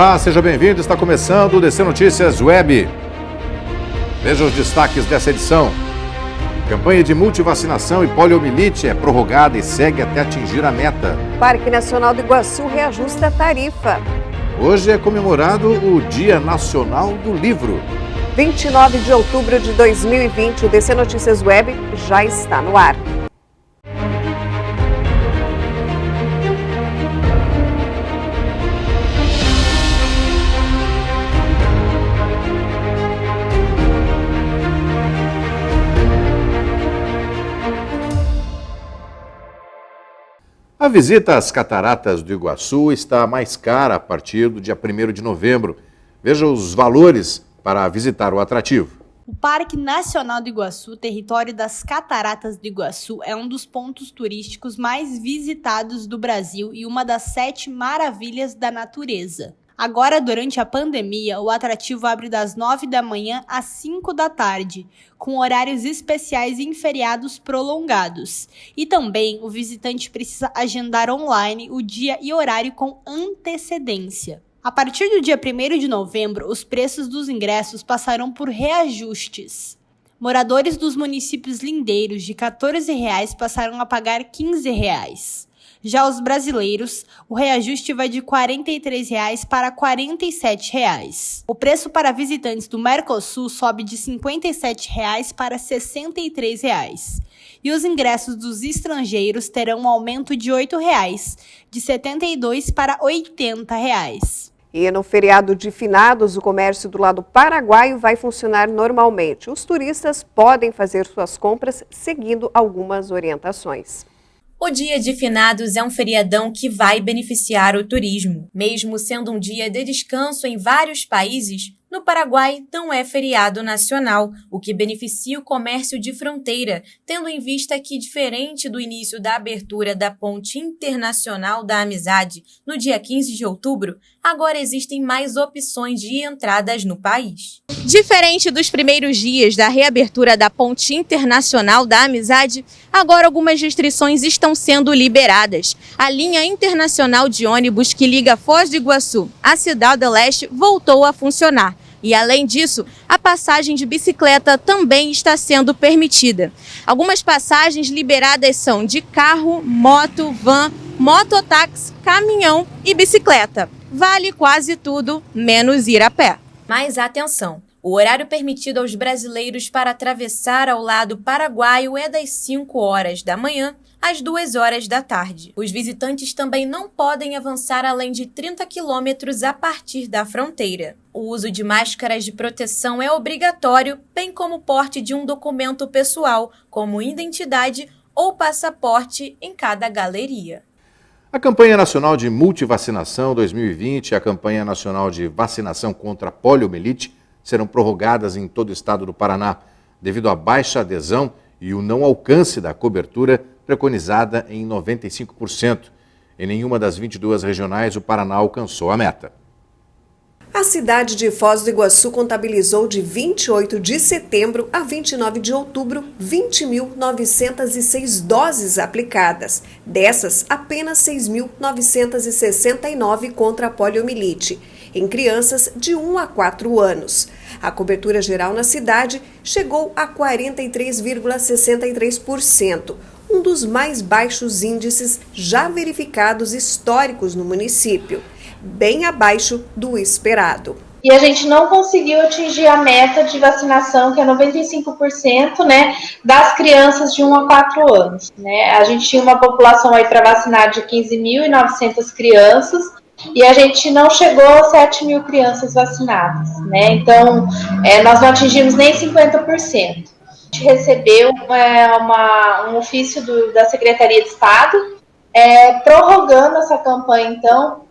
Olá, seja bem-vindo. Está começando o DC Notícias Web. Veja os destaques dessa edição. Campanha de multivacinação e poliomielite é prorrogada e segue até atingir a meta. Parque Nacional do Iguaçu reajusta a tarifa. Hoje é comemorado o Dia Nacional do Livro. 29 de outubro de 2020, o DC Notícias Web já está no ar. A visita às Cataratas do Iguaçu está mais cara a partir do dia 1º de novembro. Veja os valores para visitar o atrativo. O Parque Nacional do Iguaçu, território das Cataratas do Iguaçu, é um dos pontos turísticos mais visitados do Brasil e uma das 7 maravilhas da natureza. Agora, durante a pandemia, o atrativo abre das 9 da manhã às 5 da tarde, com horários especiais em feriados prolongados. E também o visitante precisa agendar online o dia e horário com antecedência. A partir do dia 1º de novembro, os preços dos ingressos passarão por reajustes. Moradores dos municípios lindeiros de R$ 14 passaram a pagar R$ 15. Já os brasileiros, o reajuste vai de R$ 43 para R$ 47. O preço para visitantes do Mercosul sobe de R$ 57 para R$ 63. E os ingressos dos estrangeiros terão um aumento de R$ 8, de R$ 72 para R$ 80. E no feriado de finados, o comércio do lado paraguaio vai funcionar normalmente. Os turistas podem fazer suas compras seguindo algumas orientações. O Dia de Finados é um feriadão que vai beneficiar o turismo. Mesmo sendo um dia de descanso em vários países, no Paraguai não é feriado nacional, o que beneficia o comércio de fronteira, tendo em vista que, diferente do início da abertura da Ponte Internacional da Amizade no dia 15 de outubro, agora existem mais opções de entradas no país. Diferente dos primeiros dias da reabertura da Ponte Internacional da Amizade, agora algumas restrições estão sendo liberadas. A linha internacional de ônibus que liga Foz do Iguaçu à Cidade do Leste voltou a funcionar. E, além disso, a passagem de bicicleta também está sendo permitida. Algumas passagens liberadas são de carro, moto, van, mototáxi, caminhão e bicicleta. Vale quase tudo, menos ir a pé. Mas atenção! O horário permitido aos brasileiros para atravessar ao lado paraguaio é das 5 horas da manhã às 2 horas da tarde. Os visitantes também não podem avançar além de 30 quilômetros a partir da fronteira. O uso de máscaras de proteção é obrigatório, bem como o porte de um documento pessoal, como identidade ou passaporte, em cada galeria. A Campanha Nacional de Multivacinação 2020 e a Campanha Nacional de Vacinação contra a Poliomielite serão prorrogadas em todo o estado do Paraná, devido à baixa adesão e o não alcance da cobertura preconizada em 95%. Em nenhuma das 22 regionais, o Paraná alcançou a meta. A cidade de Foz do Iguaçu contabilizou de 28 de setembro a 29 de outubro 20.906 doses aplicadas. Dessas, apenas 6.969 contra a poliomielite, em crianças de 1 a 4 anos. A cobertura geral na cidade chegou a 43,63%, um dos mais baixos índices já verificados históricos no município, bem abaixo do esperado. E a gente não conseguiu atingir a meta de vacinação, que é 95%, né, das crianças de 1 a 4 anos. Né? A gente tinha uma população aí para vacinar de 15.900 crianças, e a gente não chegou a 7.000 crianças vacinadas, né? Então, nós não atingimos nem 50%. A gente recebeu um ofício da Secretaria de Estado prorrogando essa campanha, então,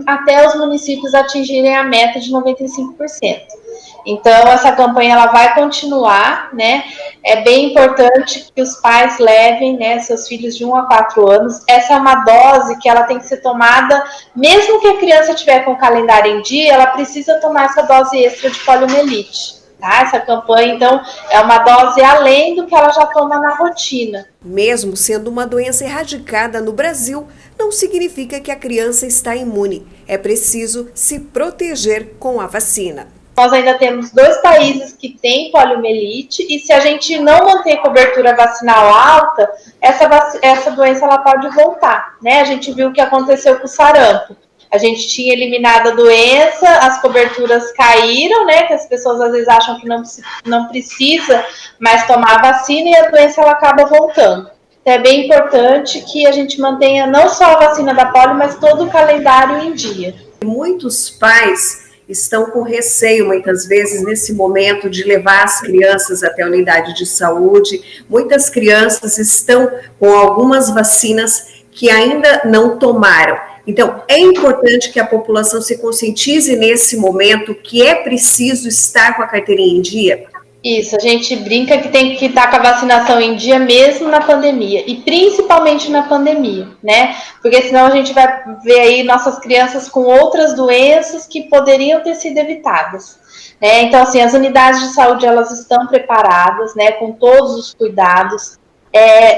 até os municípios atingirem a meta de 95%. Então, essa campanha ela vai continuar, né? É bem importante que os pais levem, né, seus filhos de 1 a 4 anos. Essa é uma dose que ela tem que ser tomada, mesmo que a criança estiver com o calendário em dia, ela precisa tomar essa dose extra de poliomielite. tá? Essa campanha, então, é uma dose além do que ela já toma na rotina. Mesmo sendo uma doença erradicada no Brasil, não significa que a criança está imune. É preciso se proteger com a vacina. Nós ainda temos 2 países que têm poliomielite e se a gente não manter cobertura vacinal alta, essa doença ela pode voltar, né? A gente viu o que aconteceu com o sarampo. A gente tinha eliminado a doença, as coberturas caíram, né? Que as pessoas às vezes acham que não precisa mais tomar a vacina e a doença ela acaba voltando. Então é bem importante que a gente mantenha não só a vacina da polio, mas todo o calendário em dia. Muitos pais estão com receio, muitas vezes, nesse momento de levar as crianças até a unidade de saúde. Muitas crianças estão com algumas vacinas que ainda não tomaram. Então, é importante que a população se conscientize nesse momento que é preciso estar com a carteirinha em dia. Isso, a gente brinca que tem que estar com a vacinação em dia mesmo na pandemia, e principalmente na pandemia, né? Porque senão a gente vai ver aí nossas crianças com outras doenças que poderiam ter sido evitadas, né? Então, assim, as unidades de saúde, elas estão preparadas, né, com todos os cuidados.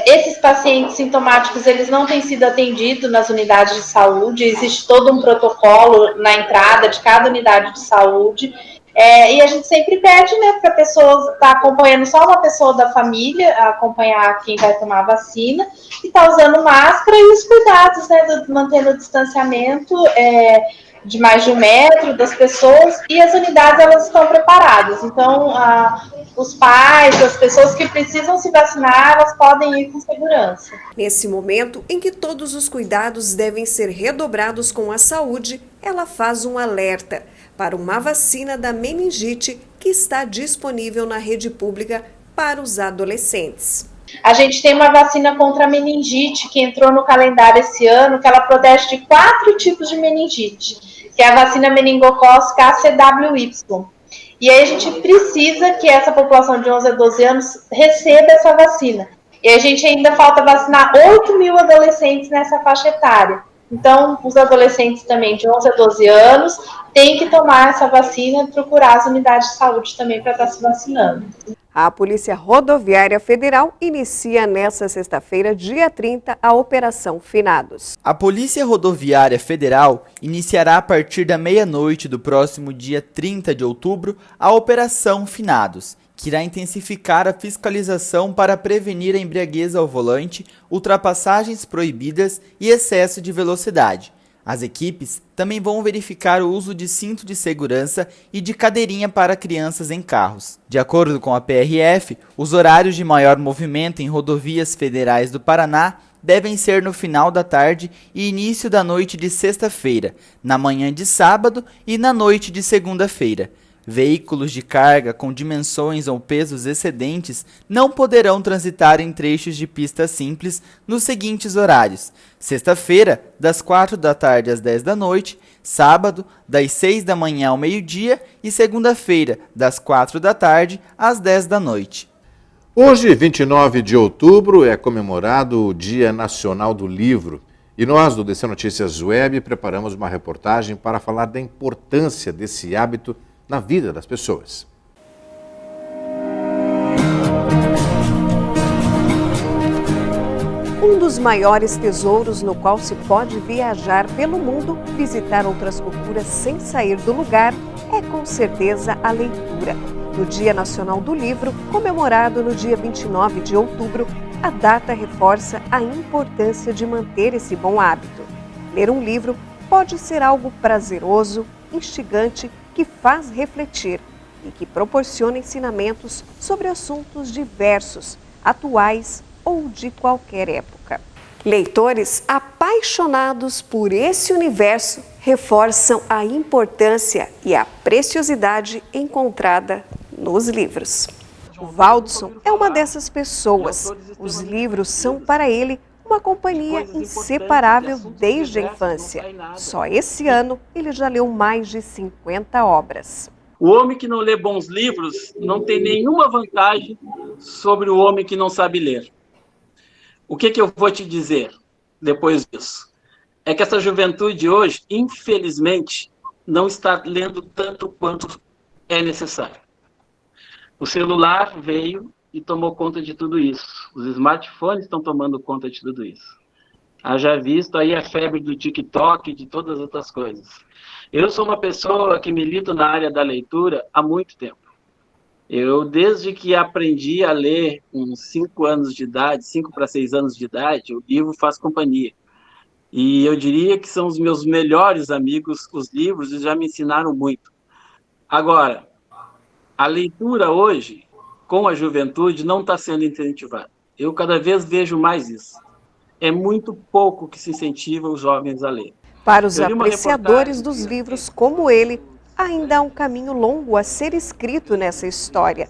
Esses pacientes sintomáticos, eles não têm sido atendidos nas unidades de saúde, existe todo um protocolo na entrada de cada unidade de saúde. E a gente sempre pede, né, para a pessoa estar acompanhando só uma pessoa da família, acompanhar quem vai tomar a vacina, e estar usando máscara e os cuidados, né, mantendo o distanciamento de mais de 1 metro das pessoas, e as unidades elas estão preparadas. Então, os pais, as pessoas que precisam se vacinar, elas podem ir com segurança. Nesse momento em que todos os cuidados devem ser redobrados com a saúde, ela faz um alerta para uma vacina da meningite que está disponível na rede pública para os adolescentes. A gente tem uma vacina contra a meningite que entrou no calendário esse ano, que ela protege de 4 tipos de meningite, que é a vacina meningocócica ACWY. E aí a gente precisa que essa população de 11 a 12 anos receba essa vacina. E a gente ainda falta vacinar 8 mil adolescentes nessa faixa etária. Então, os adolescentes também de 11 a 12 anos têm que tomar essa vacina e procurar as unidades de saúde também para estar se vacinando. A Polícia Rodoviária Federal inicia nesta sexta-feira, dia 30, a Operação Finados. A Polícia Rodoviária Federal iniciará a partir da meia-noite do próximo dia 30 de outubro a Operação Finados, que irá intensificar a fiscalização para prevenir a embriaguez ao volante, ultrapassagens proibidas e excesso de velocidade. As equipes também vão verificar o uso de cinto de segurança e de cadeirinha para crianças em carros. De acordo com a PRF, os horários de maior movimento em rodovias federais do Paraná devem ser no final da tarde e início da noite de sexta-feira, na manhã de sábado e na noite de segunda-feira. Veículos de carga com dimensões ou pesos excedentes não poderão transitar em trechos de pista simples nos seguintes horários: sexta-feira, das 4 da tarde às 10 da noite, sábado, das 6 da manhã ao meio-dia e segunda-feira, das 4 da tarde às 10 da noite. Hoje, 29 de outubro, é comemorado o Dia Nacional do Livro. E nós, do DC Notícias Web, preparamos uma reportagem para falar da importância desse hábito na vida das pessoas. Um dos maiores tesouros no qual se pode viajar pelo mundo, visitar outras culturas sem sair do lugar, é com certeza a leitura. No Dia Nacional do Livro, comemorado no dia 29 de outubro, a data reforça a importância de manter esse bom hábito. Ler um livro pode ser algo prazeroso, instigante, que faz refletir e que proporciona ensinamentos sobre assuntos diversos, atuais ou de qualquer época. Leitores apaixonados por esse universo reforçam a importância e a preciosidade encontrada nos livros. O Valdson é uma dessas pessoas. Os livros são para ele uma companhia inseparável desde a infância. Só esse ano ele já leu mais de 50 obras. O homem que não lê bons livros não tem nenhuma vantagem sobre o homem que não sabe ler. O que eu vou te dizer depois disso? É que essa juventude hoje, infelizmente, não está lendo tanto quanto é necessário. O celular veio e tomou conta de tudo isso. Os smartphones estão tomando conta de tudo isso. Haja visto aí a febre do TikTok e de todas as outras coisas. Eu sou uma pessoa que milito na área da leitura há muito tempo. Eu, desde que aprendi a ler com 5 anos de idade, 5 para 6 anos de idade, o livro faz companhia. E eu diria que são os meus melhores amigos, os livros, e já me ensinaram muito. Agora, a leitura hoje, com a juventude, não está sendo incentivada. Eu cada vez vejo mais isso. É muito pouco que se incentiva os jovens a ler. Para os apreciadores dos livros como ele, ainda há um caminho longo a ser escrito nessa história,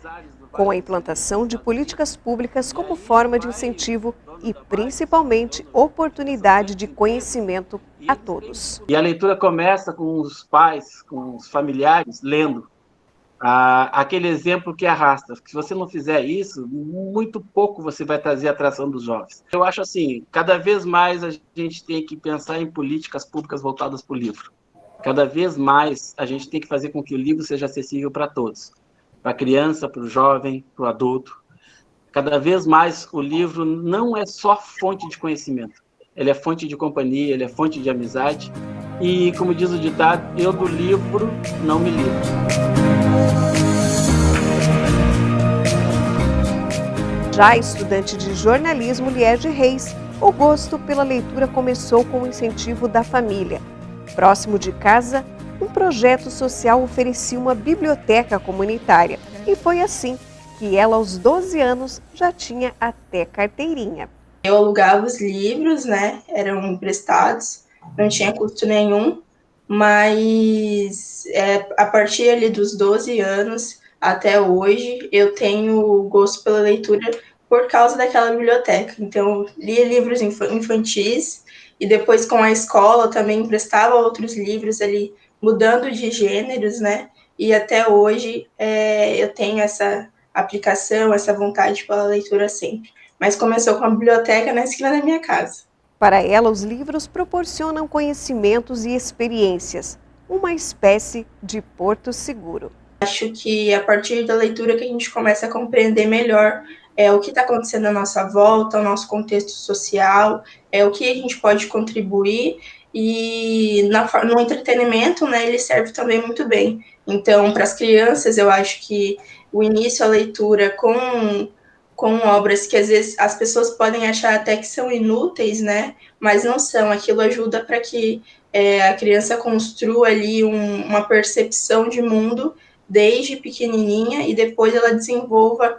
com a implantação de políticas públicas como forma de incentivo e, principalmente, oportunidade de conhecimento a todos. E a leitura começa com os pais, com os familiares, lendo. Aquele exemplo que arrasta. Se você não fizer isso, muito pouco você vai trazer a atração dos jovens. Eu acho assim, cada vez mais a gente tem que pensar em políticas públicas voltadas para o livro. Cada vez mais a gente tem que fazer com que o livro seja acessível para todos. Para a criança, para o jovem, para o adulto. Cada vez mais o livro não é só fonte de conhecimento. Ele é fonte de companhia, ele é fonte de amizade. E, como diz o ditado, eu do livro não me livro. Já estudante de jornalismo Liege Reis, o gosto pela leitura começou com o incentivo da família. Próximo de casa, um projeto social oferecia uma biblioteca comunitária. E foi assim que ela, aos 12 anos, já tinha até carteirinha. Eu alugava os livros, né? Eram emprestados, não tinha custo nenhum, mas a partir ali dos 12 anos até hoje, eu tenho gosto pela leitura por causa daquela biblioteca. Então, lia livros infantis e depois com a escola eu também emprestava outros livros ali, mudando de gêneros, né? E até hoje eu tenho essa aplicação, essa vontade pela leitura sempre. Mas começou com a biblioteca na esquina da minha casa. Para ela, os livros proporcionam conhecimentos e experiências, uma espécie de porto seguro. Acho que a partir da leitura que a gente começa a compreender melhor o que está acontecendo à nossa volta, o nosso contexto social, o que a gente pode contribuir, e no entretenimento, né, ele serve também muito bem. Então, para as crianças, eu acho que o início à leitura com obras que às vezes as pessoas podem achar até que são inúteis, né, mas não são. Aquilo ajuda para que a criança construa ali uma percepção de mundo desde pequenininha e depois ela desenvolva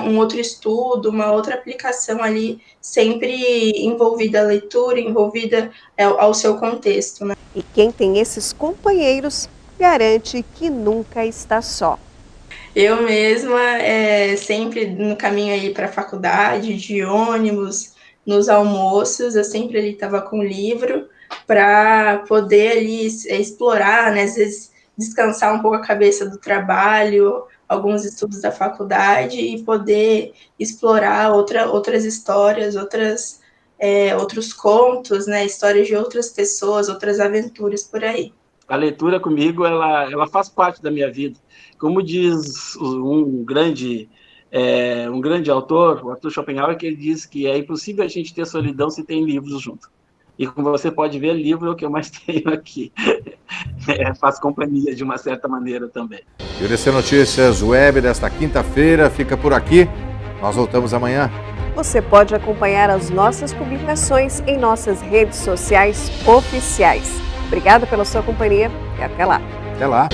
um outro estudo, uma outra aplicação ali, sempre envolvida a leitura, envolvida ao seu contexto, né? E quem tem esses companheiros garante que nunca está só. Eu mesma, sempre no caminho aí para a faculdade, de ônibus, nos almoços, eu sempre ali estava com o livro para poder ali explorar, né? Às vezes descansar um pouco a cabeça do trabalho, alguns estudos da faculdade e poder explorar outras histórias, outros contos, né, histórias de outras pessoas, outras aventuras por aí. A leitura comigo, ela faz parte da minha vida. Como diz um grande autor, o Arthur Schopenhauer, que ele diz que é impossível a gente ter solidão se tem livros junto. E como você pode ver, livro é o que eu mais tenho aqui. Faz companhia de uma certa maneira também. E o DC Notícias Web desta quinta-feira fica por aqui. Nós voltamos amanhã. Você pode acompanhar as nossas publicações em nossas redes sociais oficiais. Obrigada pela sua companhia e até lá. Até lá.